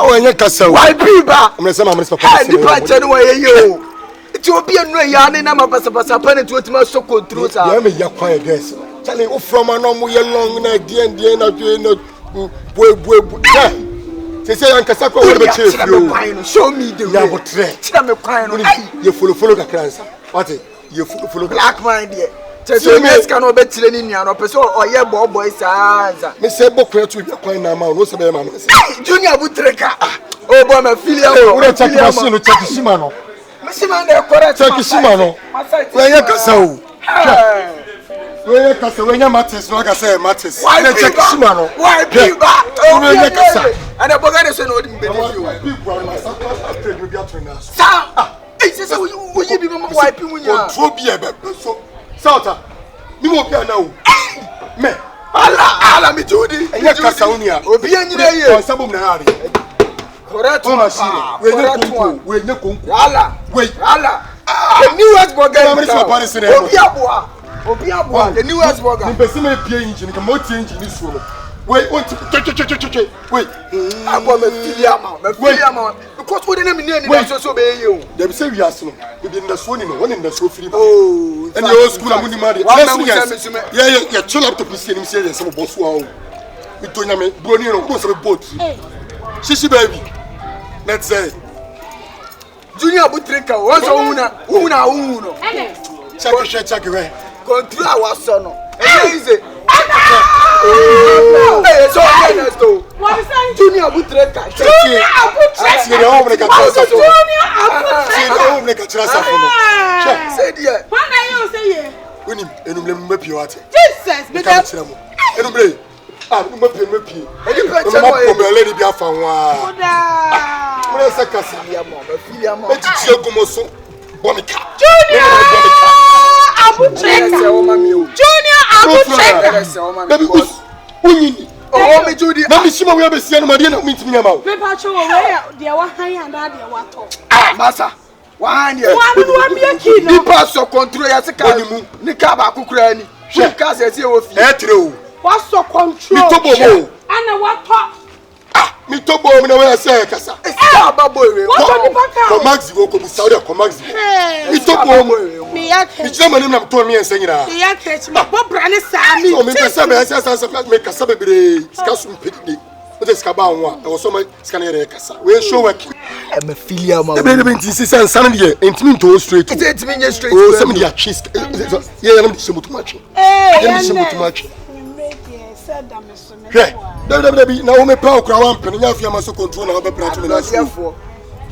Oh, and you kasa. Why people? I'm papa. The patch way you. It will be a no yarn in my pasa pen to my so cold through. I am a quiet guess. Telling you from a normal long night, dear and dear, not doing no. They say I'm Casako will show me the Yabo trade. Tell me crying. You follow the class. What is you follow black mind, dear? Tell me, cannot bet in your person or your boys. Mr. Bokwe to be a coin amount, no sabema. Junior Abutrica. Oh, boy, my filial. What a check machine to check Shimano. Missima, correct Shimano. Where you Casao? Where Casa, when your matters, like I say, matters. Why check Shimano? Why people? Oh, and a Boganison wouldn't be people. Will you be wiping when you're so Salta? You won't be now. Me, Allah, me Judy, and your Casaunia, or be any day, or some of the correct one, we're not going. Allah, wait, Allah. The newest Bogan is a partisan. Obiabwa, the newest Bogan. The Bessie engine, the motor engine is full. Wait, wait, I want a filial, because we didn't mean to obey you. They say we are so within the swimming, one in the Sophie. Oh, and your school, I'm going to marry. Yeah, chill up to be seen him say some boss. Wow, we don't have a bonnet of a boat. Shishi baby, let's say Junior Abutrica was a uno. Check away. Control our son. Easy. Hey, so honest though. What is that? Junior Abutrica. Junior Abutrica. Junior Abutrica. Say dear. What are you saying? When you Jesus, because anyway. Ah, you must be. And you can't tell me lady be a fan. What is a Cassia? Let's go Mosso. Bonica. Junior Abutrica. Junior Abutrica. Baby, oh, me Judy. Let me see my way to see my dinner. Meet me about. Me patrol away. Dear, what high and that dear what talk. Ah, massa. One year. One be a kid. You pass your control as a car. Nikaba Kukrani. She can't say you with Etro. What's your control? And what talk? Ah, me to bomb no way say Casa. It's a baboy. What Max go come Saudi come Max. Me to bomb. Me yak. Me chama nem na to me ensenyi na. Me yak catch me. What brand is Sammy? So me pesa me asa me Casa be skasum pedide. What is Kaba one? I was so much scanner Casa. We show work. I'm a filial man. The baby is Sunday here. Intimi to straight. It's me straight. Oh, some of the cheese. Yeah, I'm so much. Hey, so much. Now me power crown pen na afia maso control na obepra to me na so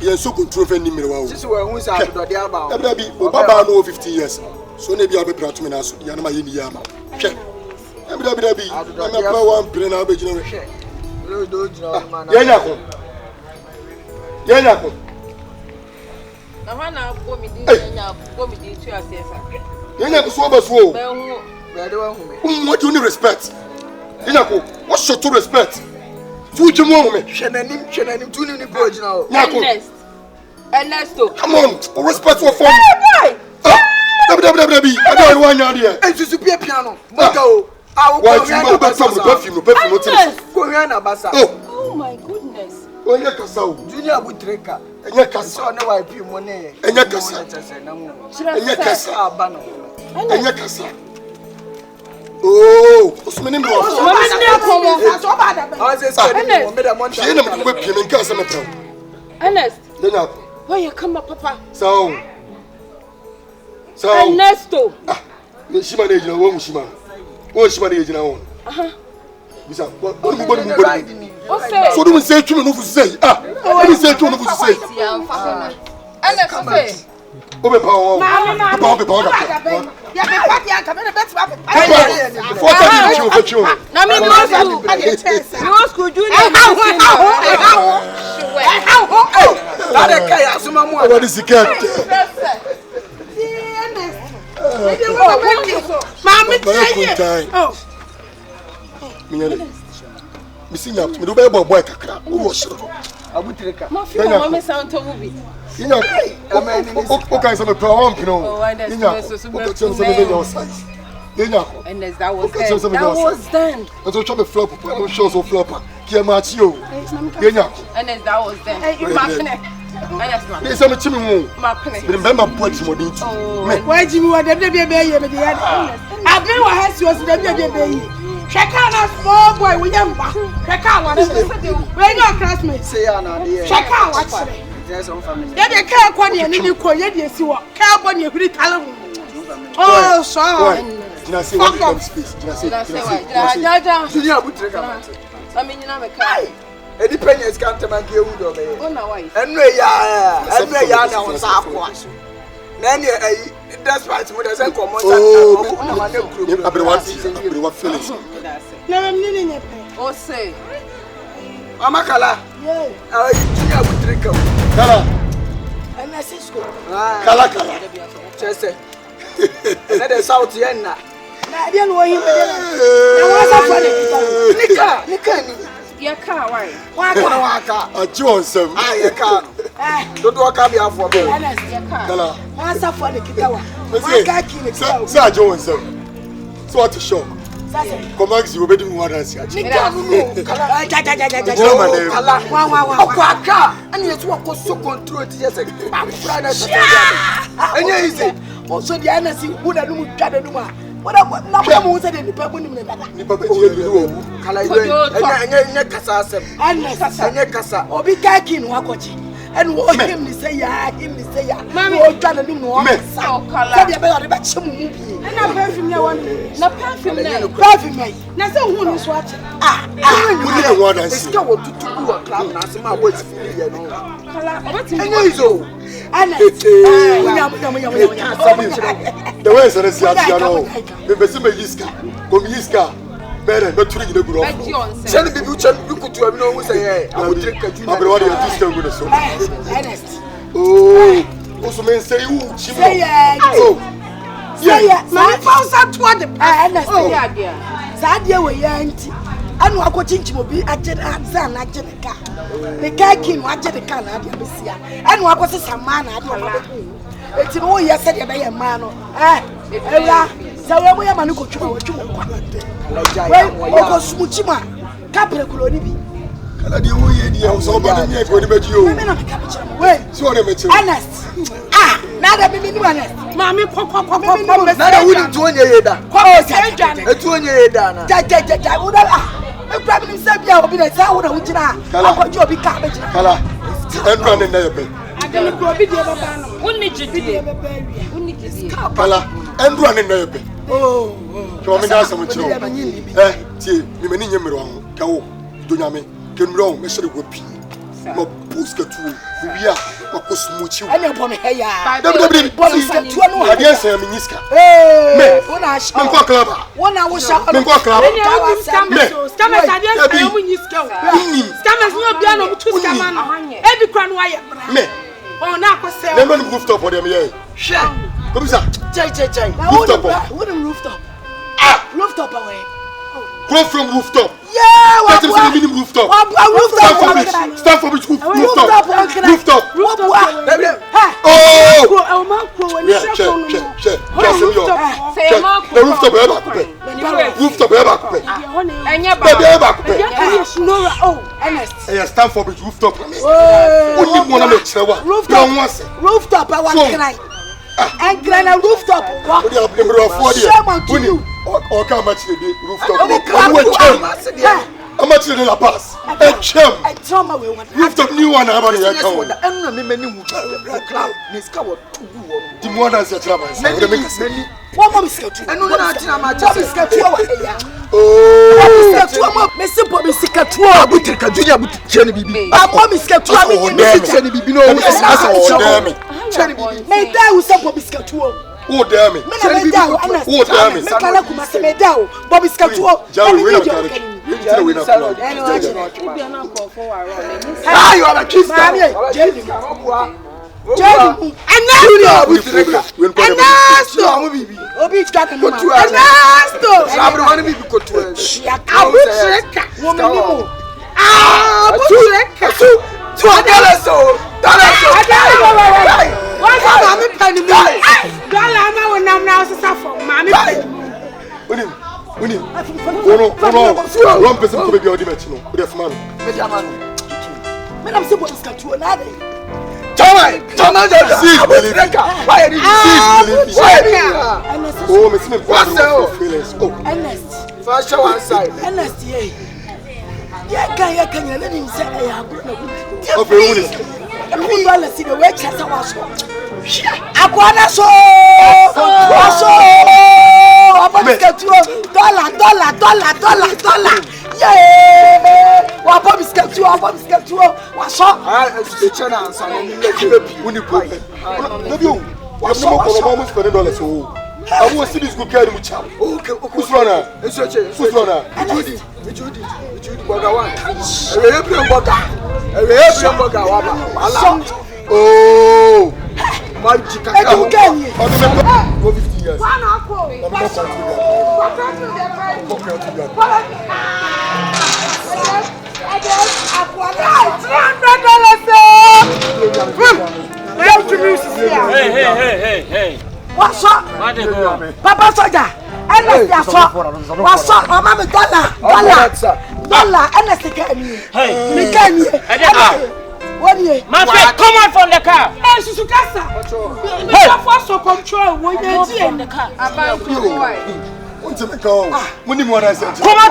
yen so control fe ni mere wa o sisi we hu sa do de aba o da bi o baba no 50 years so na bi obepra to me na so ya na ma ye ni ya ma hwe da bi na power pen na obegina we hwe do jina ma na yenya ko na wa na bo mi di tu asefa yenya ko so ba so o be hu be de wa hu me what do you respect Inako, what's your to respect? Fuji moment. Shenanim, tuning the original. Ernesto. Come on, respect your phone. Hey, boy! I don't want you here. And to be a piano. Oh my goodness. Oh, yeah, Casao. Junior Abutrica. And your Casao, no, I pay money. And your Casao. And your Casao. And your Casao. Oh, what's my name? Ernest, where you come up, Papa? So, Ernesto. She managed your own Shima. What's she managed your own? So don't say to me, no, say. Ah, what do you say to me? Ernest, Obe power. Abutrica. My friend, sound to movie. You know, okay, so the problem, you know. Oh, and that was done. Let's try the flop. No shows of flopper. Kiamachi. And then that was then. There's some chimney. Remember, what you want to. Why, Jimmy, what the baby? I've been what has yours, the baby. Check out a small boy, William. Check out what we're not classmates. Say, check out what's there's some family. Yeah, they can't quite any new coyet, yes, you are. Can't want you to tell them. Oh, sorry. Just say what comes space. Just say Abutrica. I mean, you know, any pennies can't make you do. Oh, no, why? And we are now on South. Then that's why it's more than some common. What feelings? No, I'm needing it. Oh, say, Amakala. Yeah, Abutrica. Kala. And I say, Kala. Just say, let us out here now. I don't know him. Nika. your car, why? A Johnson. I can't. Don't walk up here for me. Kala. Answer for the Kitawa. Sir Johnson. So what a shock. Come on, you already want to see. And it's what was so controlled yesterday. And yes, also the NSC would have moved Cadanuma. What about Namu said in the people in the Casa, or be kaking Wakochi. And what him to say, him to say, Mammy, or trying to do more. So, color, you better about some movie. And I'm perfume, no one, no perfume, nothing who is watching. Ah, I don't want to see what to do a club, and ask my words for you know. What's in the and the way is a Siano, the Besima Yiska, Gomiska, better, but treat the good. Send the future, you could have no say, I would drink a drink. But what are you still good? Oh, also men say, oh, she say, yeah, my house at what the idea. Sadia were young. And what coaching will be at the Zan at the car. The guy came at the car, and what was some man at your it's all yesterday by a man. So we are Manuko. Well, Smuchima, Capra Colonibi. Can I do you? So, but I'm going to bet you. Wait, so honest. Ah, now that be honest. Mammy, Papa, I wouldn't do any of that. It's 2 years done. The problem is that you have been a sound of Uchina. I'll put your big cabbage. Hello, and run in there. I don't go be the other man. Only to be Hello, and run in there. Oh, come and ask some children. See, you may need me wrong. Go, do you mean? Can wrong, Mr. Whoopie. No Puska too. We are what was smooching. I never want to hear. I didn't say Miniska. Hey, one I shall club. 1 hour shall club. Scammers, I didn't say Miniska. Scammers, no piano to Scamman. Every crown wire. Me. Oh, now, never rooftop for them. Share. Come, sir. Rooftop. Ah, rooftop away. Go from rooftop. Yeah, what is the minimum rooftop? Stand for which rooftop? Rooftop. Oh! Check. The rooftop stand for which rooftop? Rooftop. And can a rooftop. Or how much the rooftop? How much did I pass? A chum. Rooftop new one. How about the account? The more than such a one more mistake. And no, I'm Mr. Bobby Sicatua, Abutrica, Junior, Jenny. I'm Mr. May die with some Bobby Sicatua. Oh, damn it. Oh, damn it. Bobby Sicatua. Ah, you are a kiss. wrong person to be the match. No, with man. I'm supposed to to another. Oh, Miss Smith, what's your feelings? Oh, Ernest. First show one side. Ernest, yeah, can you let him say, I have good. See the way Chester was. Aquana so. $1 yeah. What Bobby sketch you? What's up? The channel and some when you go. What's almost $20. Oh, I want to see this good guy with Cham. Okay, who's runner? Who's runner? Judy, oh, my chicken. Go 50 years. Hey. What's up? Papa Soja. What's up? Mama dollar. My friend, come out from the car. Hey, Susukasa. Hey, force of control. When you're in the car. Come out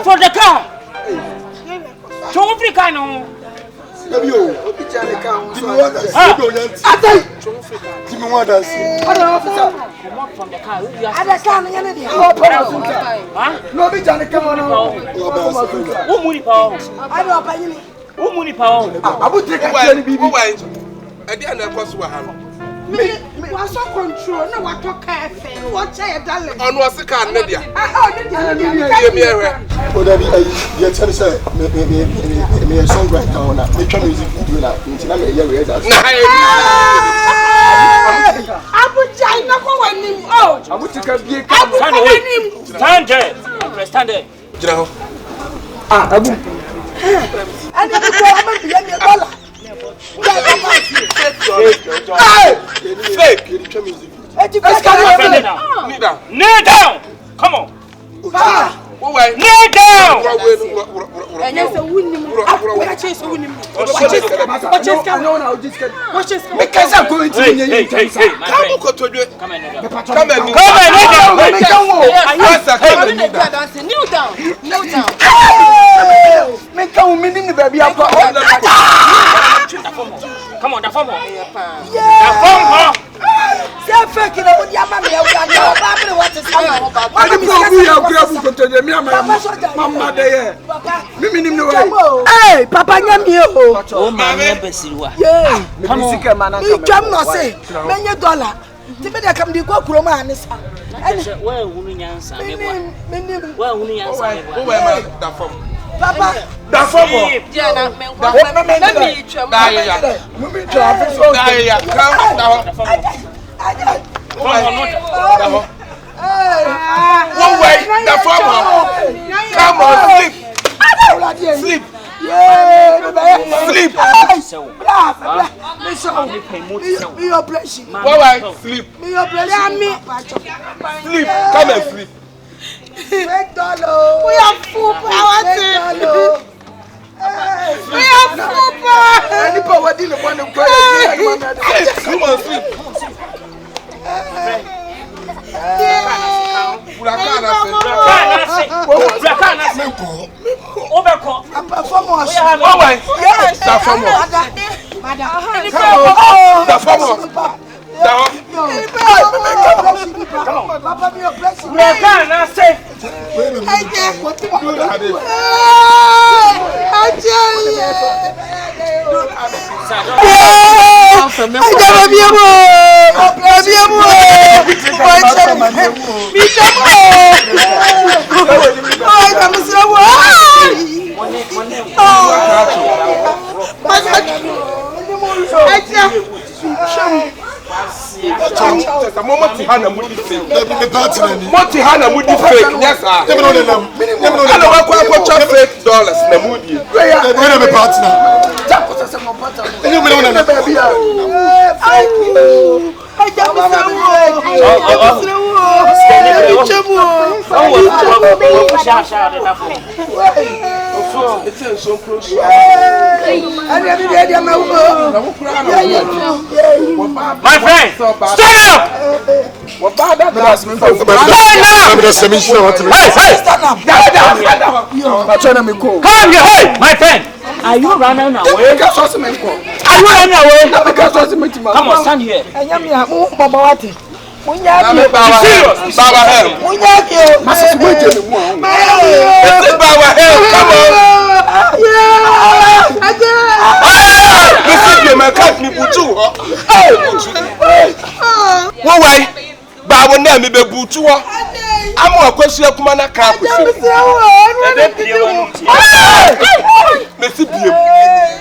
from the car. Don't freak out now. Come out from the car. What's up control? No, what talk cafe? What's a darling? On what's the car, Nadia? Oh, that you're telling me a song right now. Me try music video now. Until I'm a year Abutrica, no one him. Oh, Abutrica be a stand there. Stand there. Abu. And then the $1 Fake. Kneel down. Come on. Kneel down. And yes, a woman. Come on, the form. yeah. Say fake it with your mommy. What is hey, Papa Nyamio. Oh, man, Bessiwa. Yeah, come on. You jam no say. $1 Tibia come the go Kuroma and this. Where woman answer? Where woman answer? Papa, that's all. Yeah, come on, sleep. Sleep. Be your blessing. Sleep. Be your blessing. Sleep. Come and sleep. $1. We are full power. We are full power. Any power didn't want to play. Come on, sleep. Stay My friend, stand up! Come here, hey, my friend. Are you running away? Are you running away? Come on, stand here.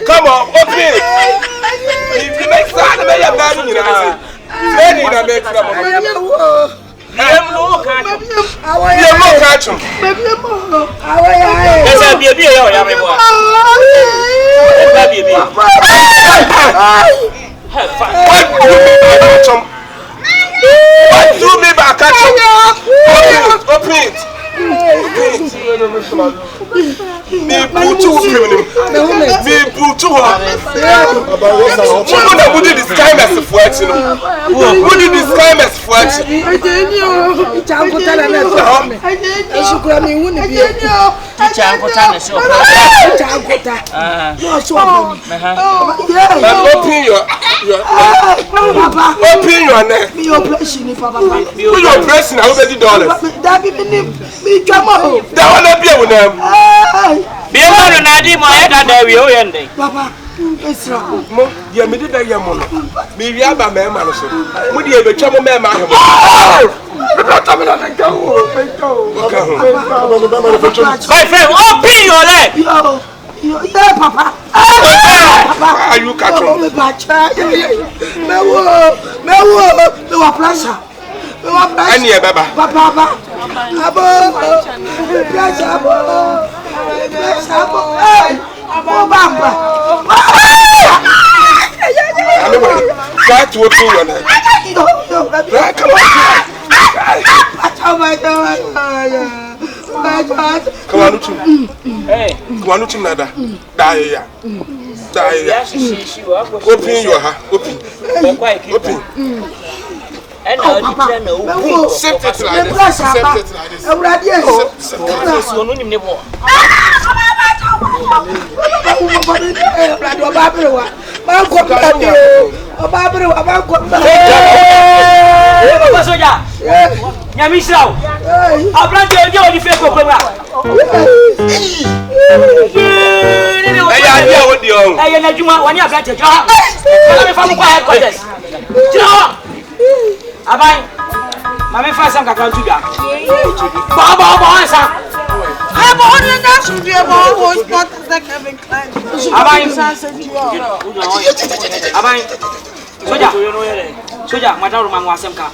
Come on, open. If you make sound, may have done it. Any that makes them. What do me back at you? Open it. Me put two criminal. Me put two. Who did this time as a fortune? Who did this time as fortune? Open your neck. Put your pressing $100. That one be with them. Be a man and I did my head and there we are ending. Papa, you made it a young woman. Maybe I'm a man. Would you ever trouble me? My friend, open your leg. Yeah, Papa. Are you catching? No pleasure. And yeah, Baba. Papa. Try to open your neck. Come on. Come on, hey, come on, nada. Die. Open your heart. Open. And now you know. Set it like this. Set it like this. Abai, mami fa sam kakra tuga. Baba answer. I born in that studio was not the Kevin Klein. Abai. Soja, madam mama wasemka.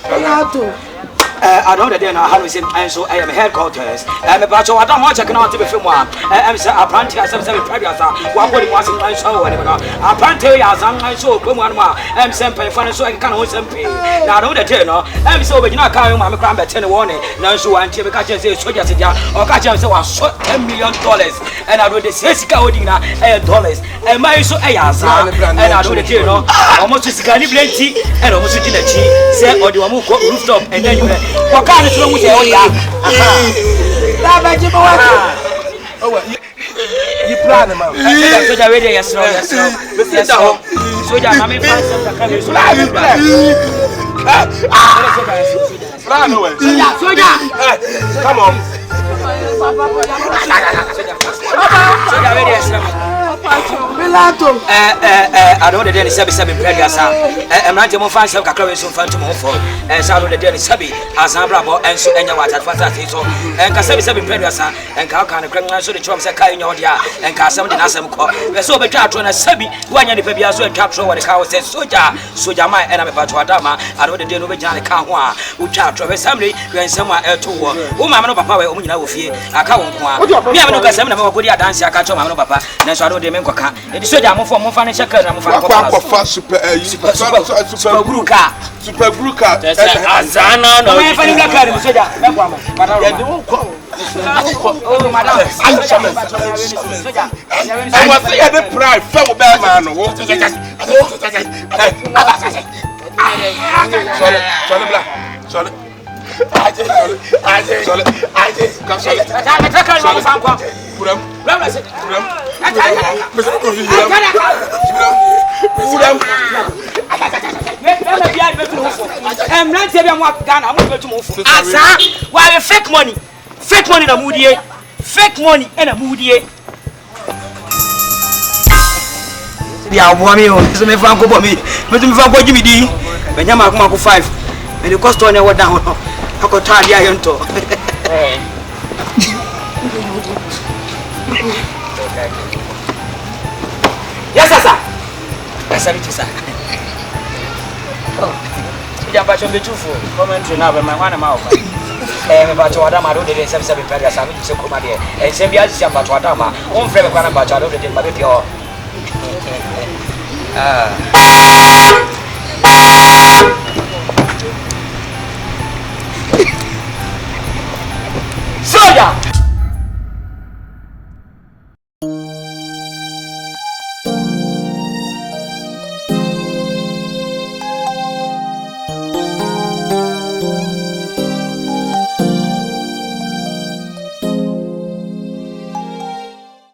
I don't know how to say, and so I am headquarters. I'm about to, I don't want to check out to be film one. I'm a apprentice, I'm seven previous. One body was in my show, whatever. Apprentice, I'm so come one more. I'm simply fun, so I can't hold some pay. Now, I know the tenor. I'm so big, not carrying my crime at 10 warning. Now, so I'm to catch a soldier or catch him so I shot $10 million. And I do the 6 $8 and my so I and I do the tenor almost a scanny plenty and almost a cheese. Say, or do I move rooftop and then you what kind of thing with you? You plan them out. So they're ready, yes, sir. So you're not making come on. I know the Denny Sabi previous. I'm not more fine, so I can't so fun to move for. And so the Denny Sabi as I'm bravo and so any what at fantastic so. And Casabi previous and Kalkan, criminal so the Trumps are carrying your dear and Casam in Assam call. We're so better to a Sabi, one and the baby as well capture what the cow says, Soja, my enemy Patuadama. I know the Denny Vijay Kahwa, who capture a family when someone else to war. Oh, Mamma Papa, I can't. Me, I'm not going to dance. I catch my papa. Next, I don't men kwaka e di soja amofo mo fa ne shaka na mo fa ko fa super glue car azana no me fa ni black car soja me kwa ma ya de wo ko oh madam soja I was say the pride fa mo be man no wo sorry black sorry fake money na moodie fake money and a moodie dia oboami o so me fa ko bo me me fa ko jimi di me nyama ko mako 5 me the cost on e woda ho no akota dia yento yes sir asabiti sir oh ya ba chombe chufu commentary na ba mwana ma ofa me ba to wada ma do de se pega sa mi se ko ma de se bia si ba to wada ma on frɛ me kwa na ba to do de ma be pio Soja!